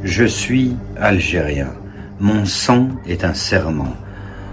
Je suis algérien, mon sang est un serment,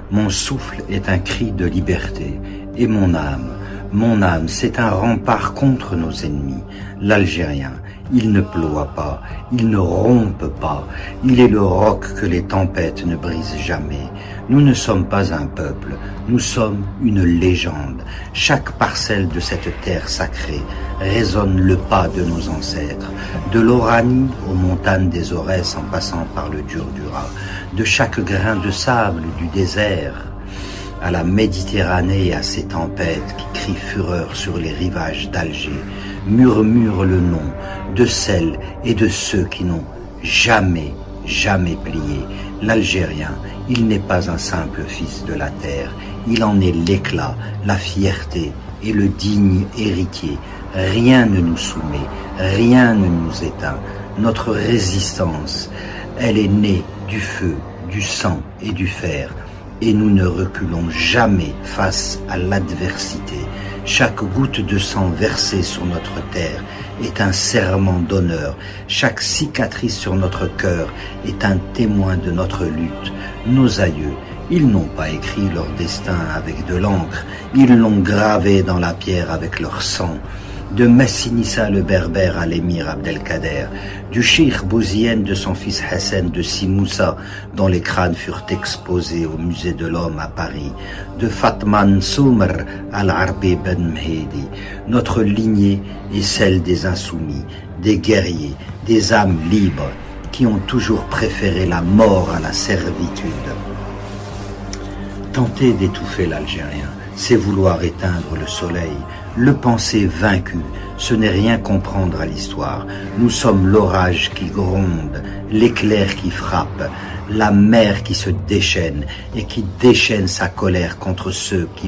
mon souffle est un cri de liberté, et mon âme, c'est un rempart contre nos ennemis. L'Algérien, il ne ploie pas, il ne rompe pas, il est le roc que les tempêtes ne brisent jamais. Nous ne sommes pas un peuple, nous sommes une légende. Chaque parcelle de cette terre sacrée résonne le pas de nos ancêtres, de l'Oranie aux montagnes des Aurès en passant par le Durdura, de chaque grain de sable du désert à la Méditerranée et à ses tempêtes qui crient fureur sur les rivages d'Alger, murmurent le nom de celles et de ceux qui n'ont jamais plié. L'Algérien, il n'est pas un simple fils de la terre, il en est l'éclat, la fierté et le digne héritier. Rien ne nous soumet, rien ne nous éteint. Notre résistance, elle est née du feu, du sang et du fer. Et nous ne reculons jamais face à l'adversité. Chaque goutte de sang versée sur notre terre est un serment d'honneur. Chaque cicatrice sur notre cœur est un témoin de notre lutte. Nos aïeux, ils n'ont pas écrit leur destin avec de l'encre, ils l'ont gravé dans la pierre avec leur sang. De Messinissa le Berbère à l'émir Abdelkader, du cheikh Bouzienne de son fils Hassan de Simoussa, dont les crânes furent exposés au musée de l'homme à Paris, de Fatman Soumr al-Arbi ben Mehdi. Notre lignée est celle des insoumis, des guerriers, des âmes libres, qui ont toujours préféré la mort à la servitude. Tenter d'étouffer l'Algérien, c'est vouloir éteindre le soleil. Le penser vaincu, ce n'est rien comprendre à l'histoire. Nous sommes l'orage qui gronde, l'éclair qui frappe, la mer qui se déchaîne et qui déchaîne sa colère contre ceux qui